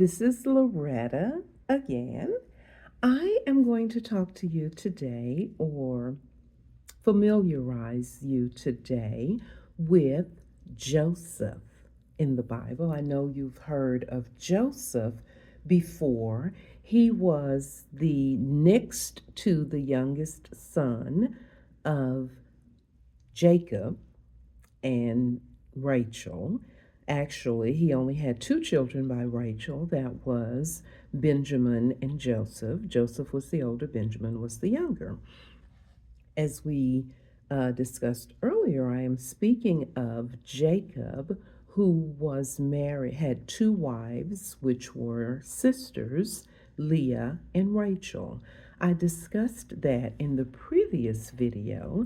This is Loretta again. I am going to talk to you today or familiarize you today with Joseph in the Bible. I know you've heard of Joseph before. He was the next to the youngest son of Jacob and Rachel. Actually, he only had two children by Rachel. That was Benjamin and Joseph. Joseph was the older, Benjamin was the younger. As we discussed earlier, I am speaking of Jacob, who was married, had two wives, which were sisters, Leah and Rachel. I discussed that in the previous video.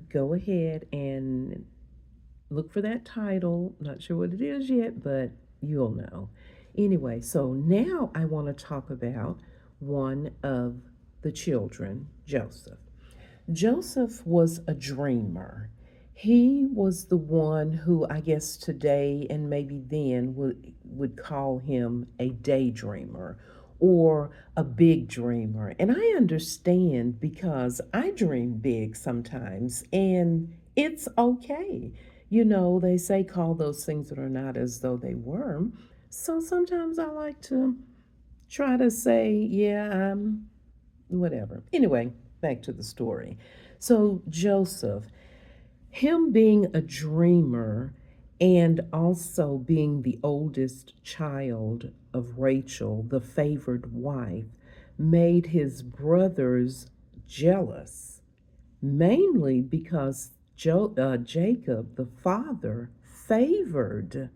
Go ahead and look for that title. Not sure what it is yet, but you'll know. Anyway, so now I want to talk about one of the children, Joseph. Joseph was a dreamer. He was the one who I guess today and maybe then would call him a daydreamer or a big dreamer. And I understand because I dream big sometimes and it's okay. You know, they say call those things that are not as though they were. So sometimes I like to try to say, yeah, I'm whatever. Anyway, back to the story. So, Joseph, him being a dreamer and also being the oldest child of Rachel, the favored wife, made his brothers jealous, mainly because Jacob, the father, favored.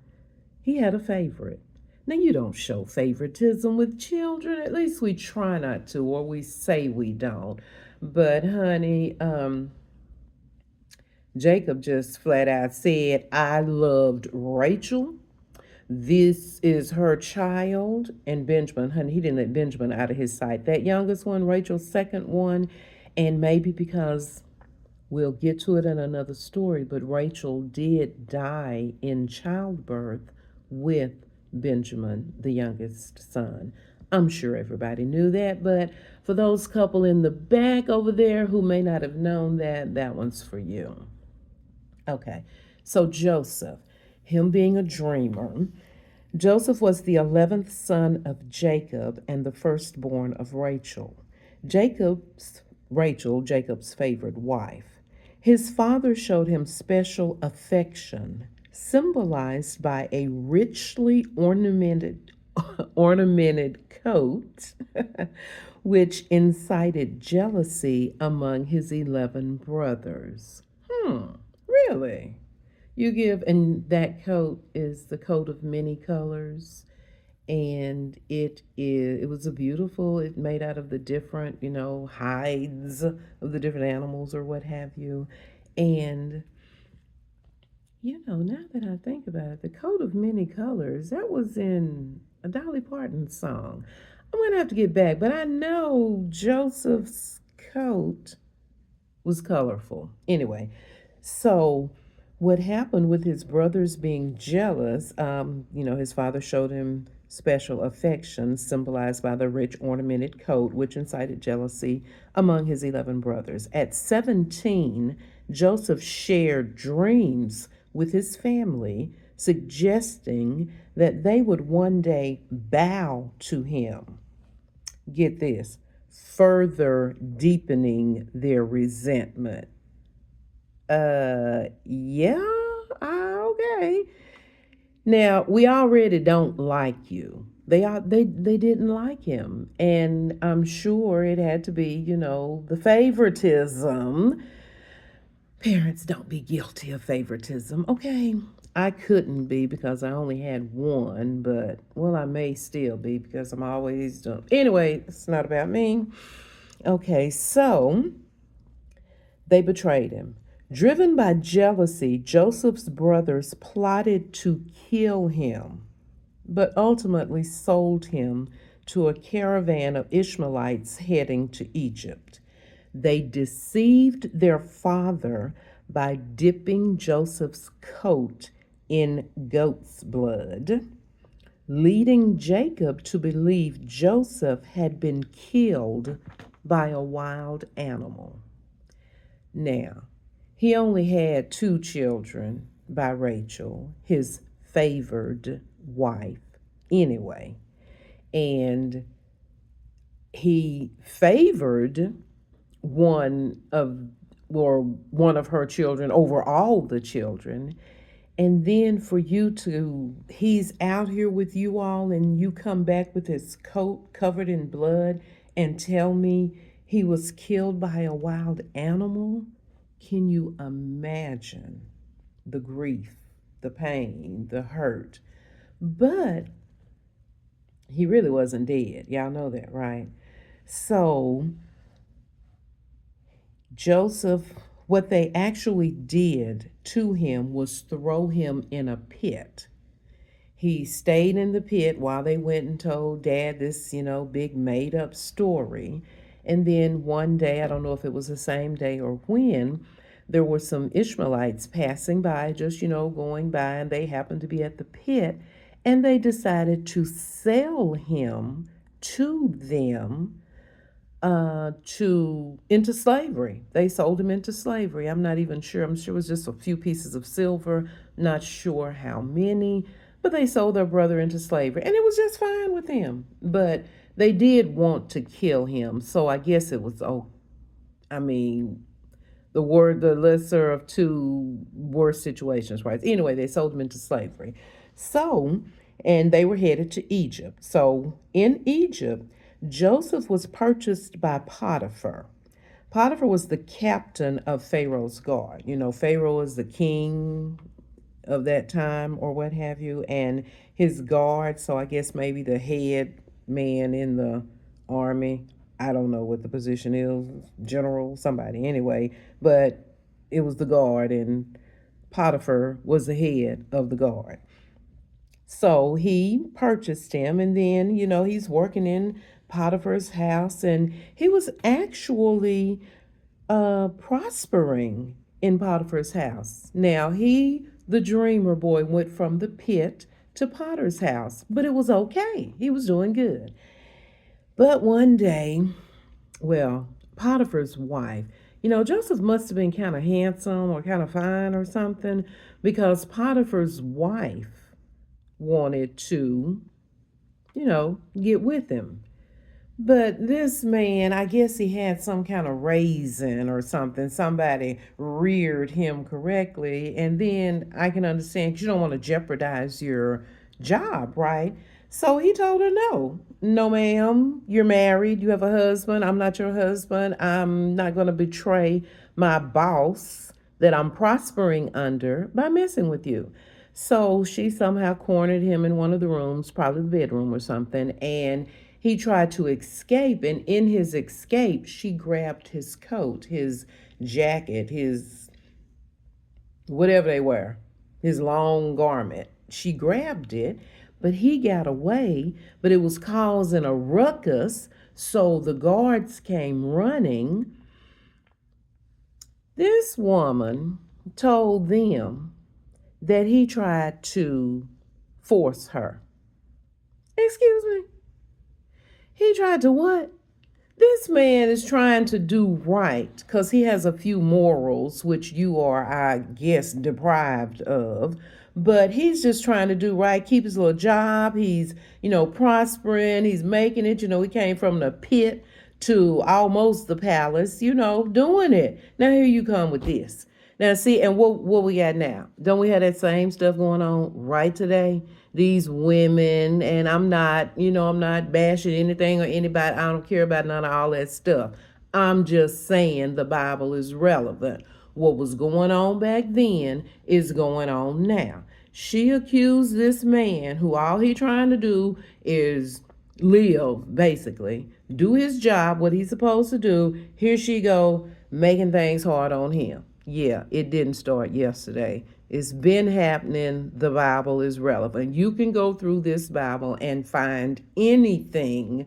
He had a favorite. Now, you don't show favoritism with children. At least we try not to, or we say we don't. But, honey, Jacob just flat out said, I loved Rachel. This is her child. And Benjamin, honey, he didn't let Benjamin out of his sight. That youngest one, Rachel's second one, and maybe because we'll get to it in another story, but Rachel did die in childbirth with Benjamin, the youngest son. I'm sure everybody knew that, but for those couple in the back over there who may not have known that, that one's for you. Okay, so Joseph, him being a dreamer, Joseph was the 11th son of Jacob and the firstborn of Rachel. Jacob's favorite wife. His father showed him special affection, symbolized by a richly ornamented coat, which incited jealousy among his 11 brothers. Really? And that coat is the coat of many colors, and it was a beautiful, it made out of the different, hides of the different animals or what have you. And now that I think about it, the coat of many colors, that was in a Dolly Parton song. I'm gonna have to get back, but I know Joseph's coat was colorful. Anyway, so what happened with his brothers being jealous, his father showed him special affection, symbolized by the rich ornamented coat, which incited jealousy among his 11 brothers. At 17, Joseph shared dreams with his family, suggesting that they would one day bow to him. Get this, further deepening their resentment. Yeah, okay. Now, we already don't like you. They didn't like him, and I'm sure it had to be, the favoritism. Parents, don't be guilty of favoritism, okay? I couldn't be because I only had one, but well, I may still be because I'm always doing. Anyway, it's not about me. Okay, so they betrayed him. Driven by jealousy, Joseph's brothers plotted to kill him, but ultimately sold him to a caravan of Ishmaelites heading to Egypt. They deceived their father by dipping Joseph's coat in goat's blood. leading Jacob to believe Joseph had been killed by a wild animal. Now, he only had two children by Rachel, his favored wife, anyway. And he favored one of one of her children over all the children. And then for you to, he's out here with you all, and you come back with his coat covered in blood and tell me he was killed by a wild animal? Can you imagine the grief, the pain, the hurt? But he really wasn't dead. Y'all know that, right? So Joseph, what they actually did to him was throw him in a pit. He stayed in the pit while they went and told dad this, big made up story. And then one day, I don't know if it was the same day or when, there were some Ishmaelites passing by, just, going by, and they happened to be at the pit. And they decided to sell him to them to into slavery. They sold him into slavery. I'm not even sure. I'm sure it was just a few pieces of silver, not sure how many, but they sold their brother into slavery, and it was just fine with him. But they did want to kill him, so I guess it was, I mean, the lesser of two worse situations, right? Anyway, they sold him into slavery. So, and they were headed to Egypt. So in Egypt, Joseph was purchased by Potiphar. Potiphar was the captain of Pharaoh's guard. Pharaoh is the king of that time or what have you, and his guard, so I guess maybe the head man in the army. I don't know what the position is, general, somebody, anyway, but it was the guard, and Potiphar was the head of the guard. So he purchased him, and then, he's working in Potiphar's house, and he was actually prospering in Potiphar's house. Now, the dreamer boy, went from the pit to Potiphar's house, but it was okay. He was doing good. But one day, well, Potiphar's wife, Joseph must have been kind of handsome or kind of fine or something, because Potiphar's wife wanted to, get with him. But this man, I guess he had some kind of raising or something. Somebody reared him correctly. And then I can understand, 'cause you don't want to jeopardize your job, right? So he told her, no, no, ma'am, you're married. You have a husband. I'm not your husband. I'm not going to betray my boss that I'm prospering under by messing with you. So she somehow cornered him in one of the rooms, probably the bedroom or something, and he tried to escape. And in his escape, she grabbed his coat, his jacket, his whatever they were, his long garment. She grabbed it, but he got away, but it was causing a ruckus, so the guards came running. This woman told them that he tried to force her. Excuse me? He tried to what? This man is trying to do right because he has a few morals, which you are, I guess, deprived of. But he's just trying to do right, keep his little job. He's, prospering. He's making it. He came from the pit to almost the palace, doing it. Now here you come with this. Now see, and what we got now? Don't we have that same stuff going on right today? These women, and I'm not bashing anything or anybody. I don't care about none of all that stuff. I'm just saying the Bible is relevant. What was going on back then is going on now. She accused this man, who all he trying to do is live, basically, do his job, what he's supposed to do. Here she go, making things hard on him. Yeah, it didn't start yesterday. It's been happening. The Bible is relevant. You can go through this Bible and find anything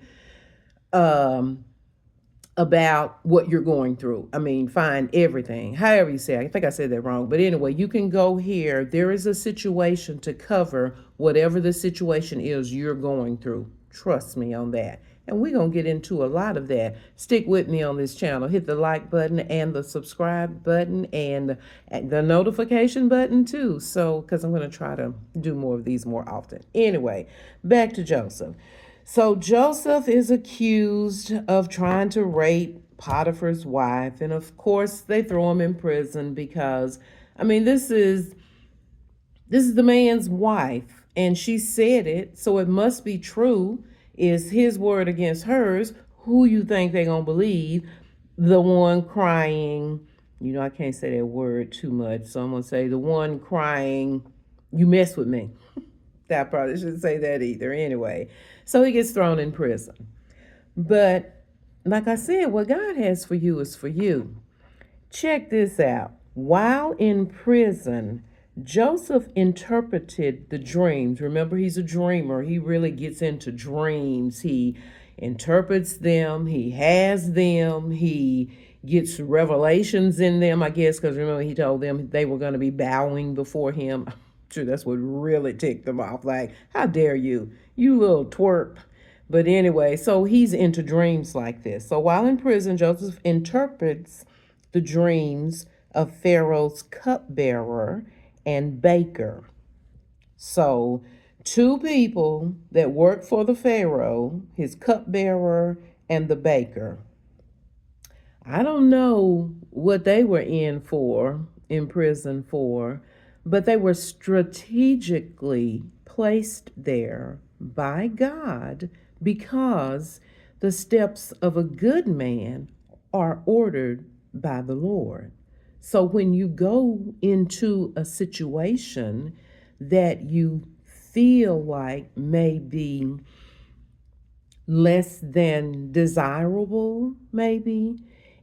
about what you're going through. I mean, find everything. However you say it. I think I said that wrong. But anyway, you can go here. There is a situation to cover whatever the situation is you're going through. Trust me on that. And we're going to get into a lot of that. Stick with me on this channel. Hit the like button and the subscribe button and the notification button too. So, because I'm going to try to do more of these more often. Anyway, back to Joseph. So Joseph is accused of trying to rape Potiphar's wife. And of course, they throw him in prison because, I mean, this is the man's wife, and she said it, so it must be true. Is his word against hers? Who you think they're gonna believe? The one crying, I can't say that word too much, so I'm gonna say the one crying, you mess with me. That probably shouldn't say that either. Anyway, so he gets thrown in prison. But like I said, what God has for you is for you. Check this out. While in prison, Joseph interpreted the dreams. Remember, he's a dreamer. He really gets into dreams. He interprets them. He has them. He gets revelations in them, I guess, because remember, he told them they were going to be bowing before him. I'm sure that's what really ticked them off. Like, how dare you? You little twerp. But anyway, so he's into dreams like this. So while in prison, Joseph interprets the dreams of Pharaoh's cupbearer and baker. So, two people that work for the Pharaoh, his cupbearer and the baker. I don't know what they were in prison for, but they were strategically placed there by God because the steps of a good man are ordered by the Lord. So when you go into a situation that you feel like may be less than desirable, maybe,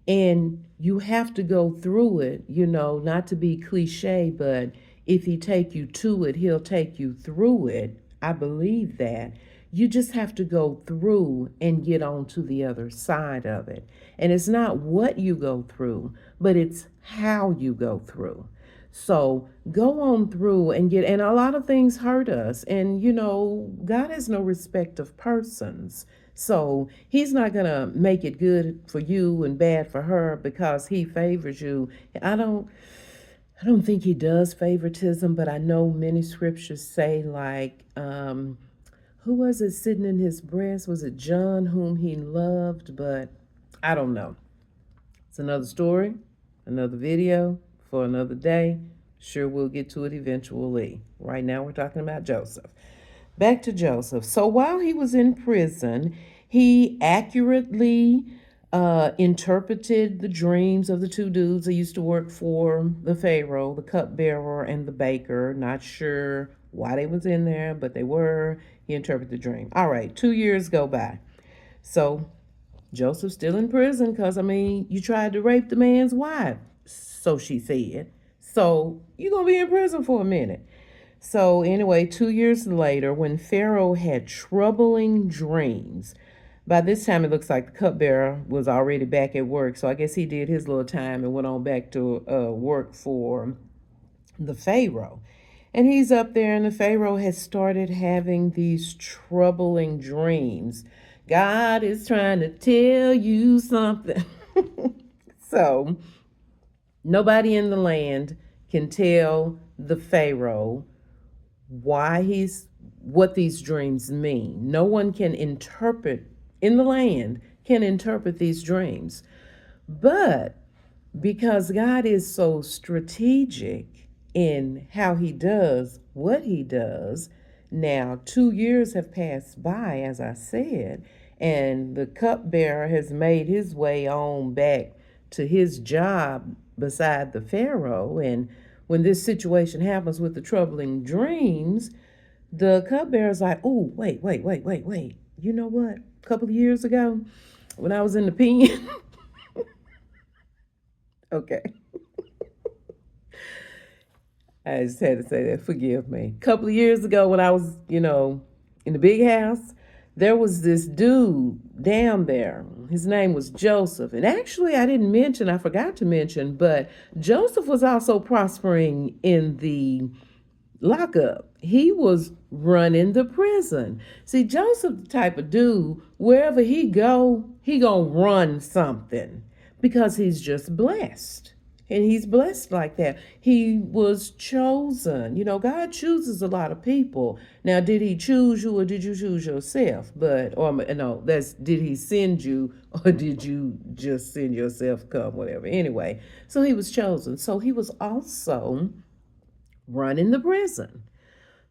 and you have to go through it, not to be cliche, but if he take you to it, he'll take you through it. I believe that. You just have to go through and get on to the other side of it. And it's not what you go through, but it's how you go through. So go on through and and a lot of things hurt us. And, God has no respect of persons. So he's not going to make it good for you and bad for her because he favors you. I don't think he does favoritism, but I know many scriptures say like, who was it sitting in his breast? Was it John whom he loved? But I don't know. It's another story, another video for another day. Sure, we'll get to it eventually. Right now, we're talking about Joseph. Back to Joseph. So while he was in prison, he accurately interpreted the dreams of the two dudes that used to work for the Pharaoh, the cupbearer and the baker. Not sure why they was in there, but they were. He interpreted the dream. All right, 2 years go by. So Joseph's still in prison because, you tried to rape the man's wife, so she said. So you're going to be in prison for a minute. So anyway, 2 years later, when Pharaoh had troubling dreams, by this time it looks like the cupbearer was already back at work. So I guess he did his little time and went on back to work for the Pharaoh. And he's up there, and the Pharaoh has started having these troubling dreams. God is trying to tell you something. So nobody in the land can tell the Pharaoh what these dreams mean. No one can interpret in the land can interpret these dreams. But because God is so strategic in how he does what he does, now 2 years have passed by, as I said, and the cupbearer has made his way on back to his job beside the Pharaoh. And when this situation happens with the troubling dreams, the cupbearer's like, oh, wait. You know what? A couple of years ago, when I was in the pen, okay. I just had to say that. Forgive me. A couple of years ago when I was, in the big house, there was this dude down there. His name was Joseph. And actually, I forgot to mention, but Joseph was also prospering in the lockup. He was running the prison. See, Joseph the type of dude, wherever he gonna run something because he's just blessed. And he's blessed like that. He was chosen. God chooses a lot of people. Now, did he choose you or did you choose yourself? Or no, did he send you or did you just send yourself, come, whatever? Anyway, so he was chosen. So he was also running the prison.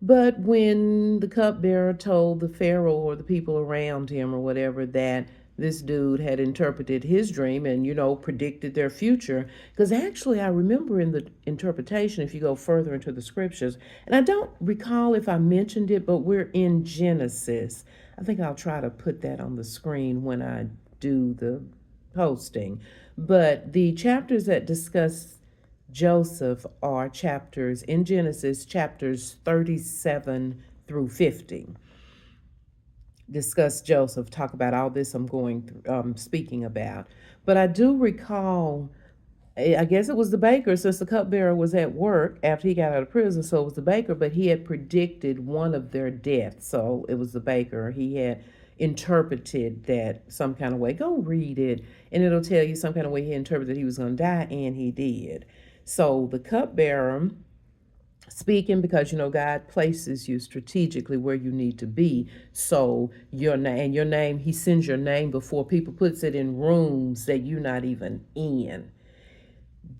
But when the cupbearer told the Pharaoh or the people around him or whatever that this dude had interpreted his dream and, predicted their future, because actually I remember in the interpretation, if you go further into the scriptures, and I don't recall if I mentioned it, but we're in Genesis. I think I'll try to put that on the screen when I do the posting. But the chapters that discuss Joseph are chapters in Genesis, chapters 37 through 50. Discuss Joseph, talk about all this I'm speaking about. But I do recall, I guess it was the baker, since the cupbearer was at work after he got out of prison, so it was the baker, but he had predicted one of their deaths. So it was the baker. He had interpreted that some kind of way. Go read it, and it'll tell you some kind of way he interpreted he was going to die, and he did. So the cupbearer speaking, because God places you strategically where you need to be. So your name, he sends your name before people, puts it in rooms that you're not even in.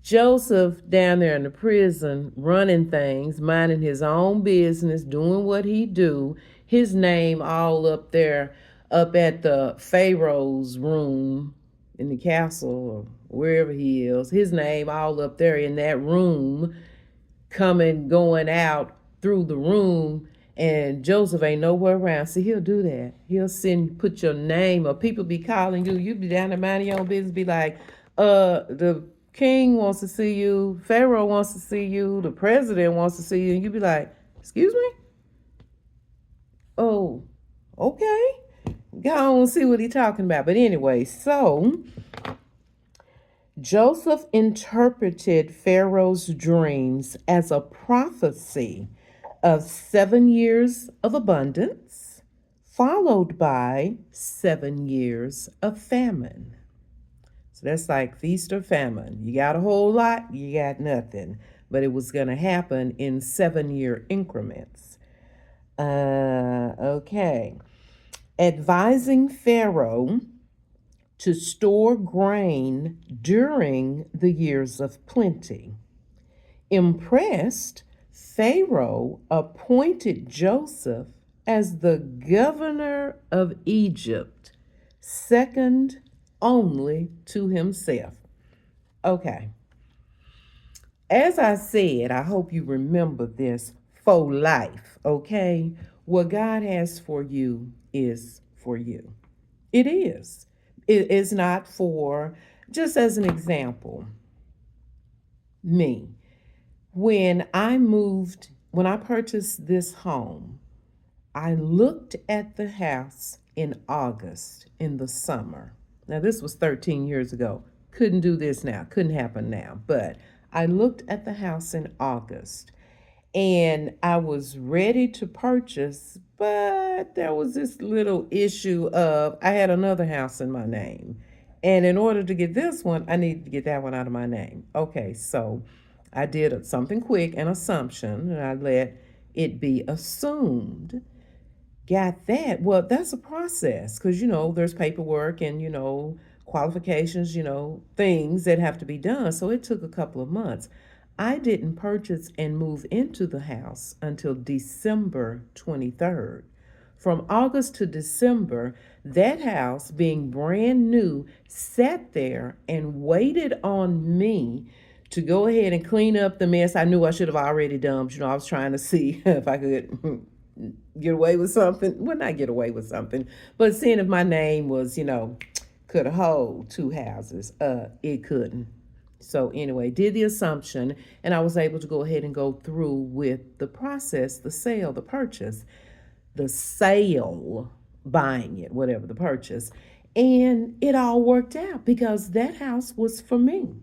Joseph down there in the prison, running things, minding his own business, doing what he do. His name all up there, up at the Pharaoh's room in the castle or wherever he is. His name all up there in that room, coming, going out through the room, and Joseph ain't nowhere around. See, he'll do that. He'll put your name, or people be calling you. You be down there minding your own business, be like, the king wants to see you, Pharaoh wants to see you, the president wants to see you, and you be like, excuse me? Oh, okay. Go on, see what he's talking about. But anyway, so Joseph interpreted Pharaoh's dreams as a prophecy of 7 years of abundance, followed by 7 years of famine. So that's like feast or famine. You got a whole lot, you got nothing. But it was going to happen in 7-year increments. Okay. Advising Pharaoh to store grain during the years of plenty. Impressed, Pharaoh appointed Joseph as the governor of Egypt, second only to himself. Okay. As I said, I hope you remember this for life, okay? What God has for you is for you. It is. It is not for, just as an example, me. When I purchased this home, I looked at the house in August in the summer. Now, this was 13 years ago. Couldn't do this now. Couldn't happen now. But I looked at the house in August and I was ready to purchase, but there was this little issue of I had another house in my name. And in order to get this one, I needed to get that one out of my name. Okay, so I did something quick, an assumption, and I let it be assumed. Got that? Well, that's a process because, there's paperwork and, qualifications, things that have to be done. So it took a couple of months. I didn't purchase and move into the house until December 23rd. From August to December, that house, being brand new, sat there and waited on me to go ahead and clean up the mess I knew I should have already dumped. I was trying to see if I could get away with something. Well, not get away with something, but seeing if my name was, could hold 2 houses. It couldn't. So anyway, did the assumption, and I was able to go ahead and go through with the process, the sale, the purchase. The sale buying it, whatever the purchase. And it all worked out because that house was for me.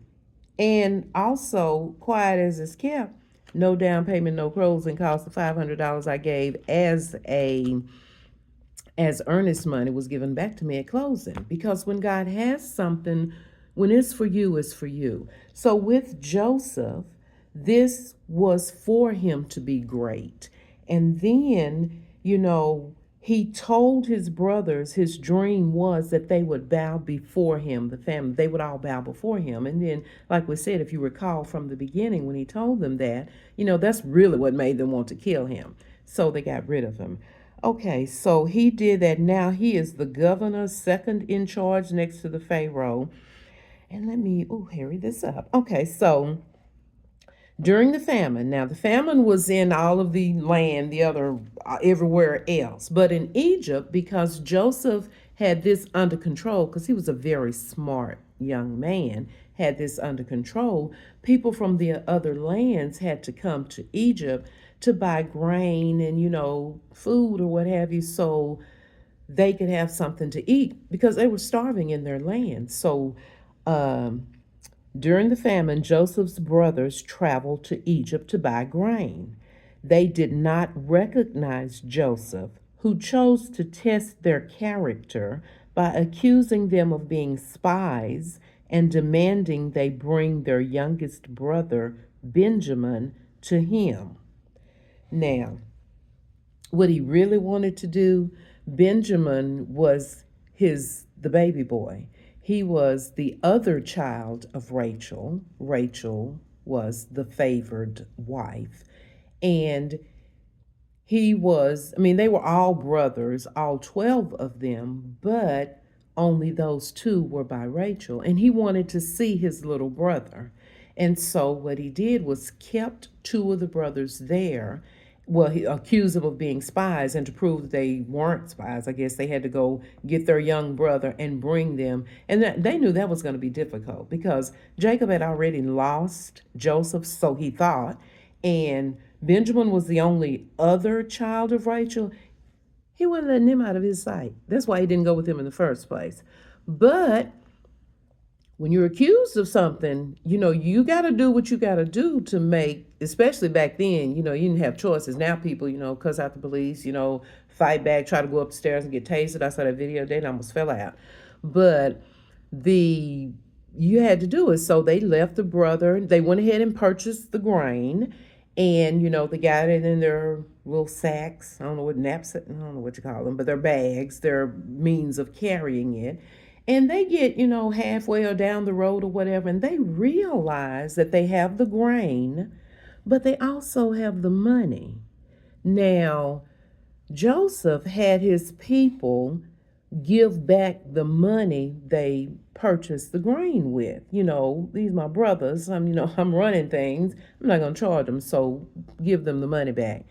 And also, quiet as it's kept, no down payment, no closing costs. The $500 I gave as earnest money was given back to me at closing. Because when God has something, when it's for you, it's for you. So with Joseph, this was for him to be great. And then, he told his brothers his dream was that they would bow before him, the family. They would all bow before him. And then, like we said, if you recall from the beginning when he told them that, that's really what made them want to kill him. So they got rid of him. Okay, so he did that. Now he is the governor, second in charge next to the Pharaoh. And let me, hurry this up. Okay, so during the famine, now the famine was in all of the land, the other, everywhere else. But in Egypt, because Joseph had this under control, because he was a very smart young man, had this under control, people from the other lands had to come to Egypt to buy grain and, food or what have you, so they could have something to eat because they were starving in their land. So during the famine, Joseph's brothers traveled to Egypt to buy grain. They did not recognize Joseph, who chose to test their character by accusing them of being spies and demanding they bring their youngest brother, Benjamin, to him. Now, what he really wanted to do, Benjamin was the baby boy. He was the other child of Rachel. Rachel was the favored wife. And they were all brothers, all 12 of them, but only those two were by Rachel. And he wanted to see his little brother. And so what he did was kept two of the brothers there. Well, he accused them of being spies, and to prove that they weren't spies, I guess they had to go get their young brother and bring them. And they knew that was going to be difficult because Jacob had already lost Joseph, so he thought, and Benjamin was the only other child of Rachel. He wasn't letting him out of his sight. That's why he didn't go with him in the first place. But when you're accused of something, you got to do what you got to do to make, especially back then, you didn't have choices. Now people, cuss out the police, fight back, try to go up the stairs and get tased. I saw that video today and I almost fell out. But you had to do it. So they left the brother. They went ahead and purchased the grain. And, they got it in their little sacks. I don't know what you call them, but their bags, their means of carrying it. And they get, halfway or down the road or whatever, and they realize that they have the grain, but they also have the money. Now, Joseph had his people give back the money they purchased the grain with. These my brothers. I'm running things. I'm not going to charge them, so give them the money back.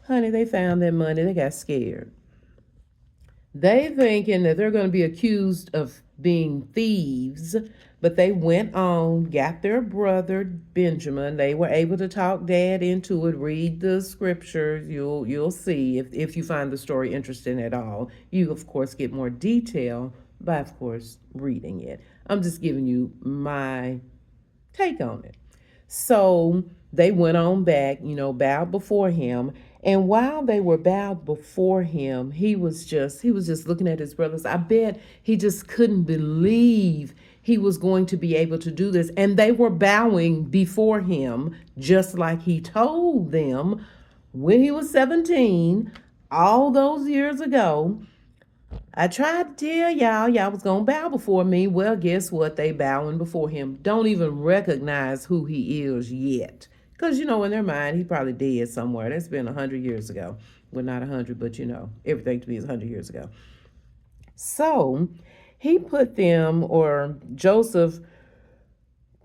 Honey, they found their money. They got scared. They thinking that they're going to be accused of being thieves, but they went on, got their brother Benjamin. They were able to talk Dad into it. Read the scriptures. You'll see if you find the story interesting at all. You of course get more detail by of course reading it. I'm just giving you my take on it. So they went on back, bowed before him. And while they were bowed before him, he was just looking at his brothers. I bet he just couldn't believe he was going to be able to do this. And they were bowing before him, just like he told them when he was 17, all those years ago. I tried to tell y'all was going to bow before me. Well, guess what? They bowing before him. Don't even recognize who he is yet. Because, in their mind, he probably dead somewhere. That's been 100 years ago. Well, not 100, but, everything to me is 100 years ago. So he put them, or Joseph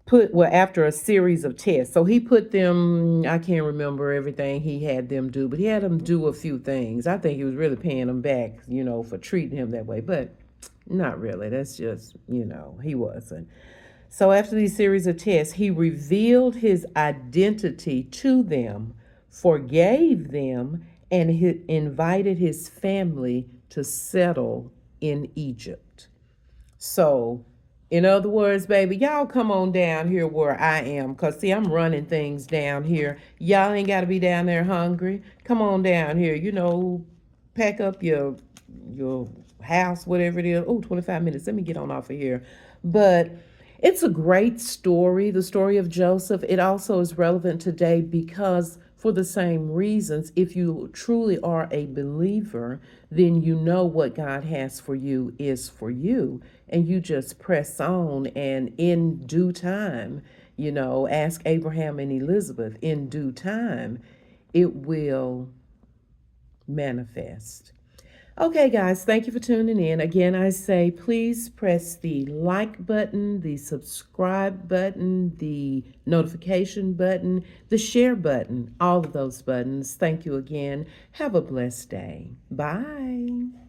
after a series of tests. So he put them, I can't remember everything he had them do, but he had them do a few things. I think he was really paying them back, for treating him that way, but not really. That's just, he wasn't. So after these series of tests, he revealed his identity to them, forgave them, and he invited his family to settle in Egypt. So, in other words, baby, y'all come on down here where I am. Because, see, I'm running things down here. Y'all ain't got to be down there hungry. Come on down here. Pack up your house, whatever it is. Oh, 25 minutes. Let me get on off of here. But it's a great story, the story of Joseph. It also is relevant today because, for the same reasons, if you truly are a believer, then you know what God has for you is for you. And you just press on, and in due time, ask Abraham and Elizabeth, in due time, it will manifest. Okay, guys, thank you for tuning in. Again, I say please press the like button, the subscribe button, the notification button, the share button, all of those buttons. Thank you again. Have a blessed day. Bye.